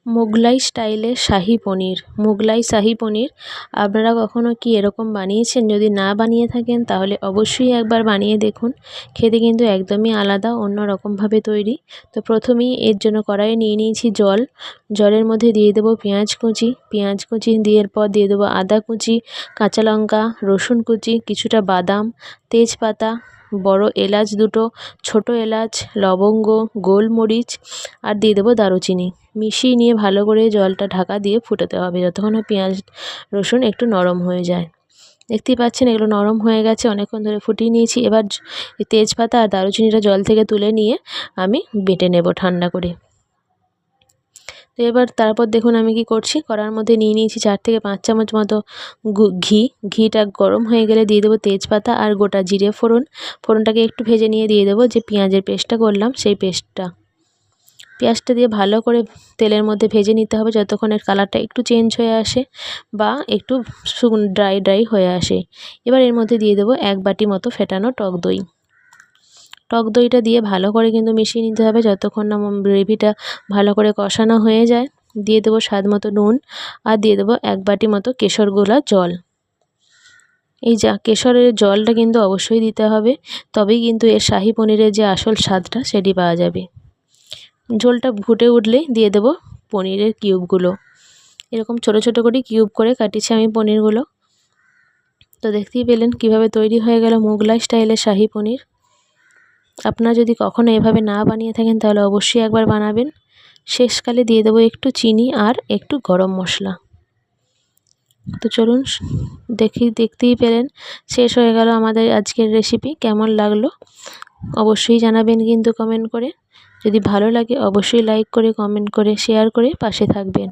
মোগলাই স্টাইলের শাহি পনির। মোগলাই শাহি পনির আপনারা কখনো কি এরকম বানিয়েছেন? যদি না বানিয়ে থাকেন তাহলে অবশ্যই একবার বানিয়ে দেখুন। খেতে কিন্তু একদমই আলাদা, অন্য রকমভাবে তৈরি। তো প্রথমেই এর জন্য কড়াইয়ে নিয়ে নিয়েছি জল। জলের মধ্যে দিয়ে দেবো পেঁয়াজ কুচি। পেঁয়াজ কুচি দেওয়ার পর দিয়ে দেবো আদা কুচি, কাঁচা লঙ্কা, রসুন কুচি, কিছুটা বাদাম, তেজপাতা, বড় এলাচ দুটো, ছোট এলাচ, লবঙ্গ, গোলমরিচ আর দিয়ে দেবো দারুচিনি। মিশিয়ে নিয়ে ভালো করে জলটা ঢাকা দিয়ে ফুটাতে হবে যতক্ষণ না পেঁয়াজ রসুন একটু নরম হয়ে যায়। দেখতেই পাচ্ছেন এগুলো নরম হয়ে গেছে, অনেকক্ষণ ধরে ফুটিয়ে নিয়েছি। এবার তেজপাতা আর দারুচিনিটা জল থেকে তুলে নিয়ে আমি বেটে নেব ঠান্ডা করে। তো এবার তারপর দেখুন আমি কি করছি, কড়ার মধ্যে নিয়ে নিয়েছি 4 থেকে 5 চামচ মতো ঘি। ঘিটা গরম হয়ে গেলে দিয়ে দেবো তেজপাতা আর গোটা জিরে ফোড়ন। ফোড়নটাকে একটু ভেজে নিয়ে দিয়ে দেবো যে পেঁয়াজের পেস্টটা করলাম সেই পেস্টটা। পেঁয়াজটা দিয়ে ভালো করে তেলের মধ্যে ভেজে নিতে হবে যতক্ষণ এর কালারটা একটু চেঞ্জ হয়ে আসে বা একটু ড্রাই ড্রাই হয়ে আসে। এবার এর মধ্যে দিয়ে দেবো 1 বাটি মতো ফেটানো টক দই। টক দইটা দিয়ে ভালো করে কিন্তু মিশিয়ে নিতে হবে যতক্ষণ না গ্রেভিটা ভালো করে কষানো হয়ে যায়। দিয়ে দেবো স্বাদ মতো নুন আর দিয়ে দেবো 1 বাটি মতো কেশর গোলা জল। এই কেশরের জলটা কিন্তু অবশ্যই দিতে হবে, তবেই কিন্তু এর শাহি পনিরের যে আসল স্বাদটা সেটি পাওয়া যাবে। ঝোলটা ফুটে উঠলেই দিয়ে দেবো পনিরের কিউবগুলো। এরকম ছোট ছোট করে কিউব করে কাটিয়েছি আমি পনিরগুলো। তো দেখতেই পেলেন কিভাবে তৈরি হয়ে গেল মোগলাই স্টাইলের শাহি পনির। আপনারা যদি কখনো এভাবে না বানিয়ে থাকেন তাহলে অবশ্যই একবার বানাবেন। শেষকালে দিয়ে দেবো একটু চিনি আর একটু গরম মশলা। তো চলুন দেখতেই পেলেন শেষ হয়ে গেল আমাদের আজকের রেসিপি। কেমন লাগলো অবশ্যই জানাবেন কিন্তু কমেন্ট করে। যদি ভালো লাগে অবশ্যই লাইক করে, কমেন্ট করে, শেয়ার করে পাশে থাকবেন।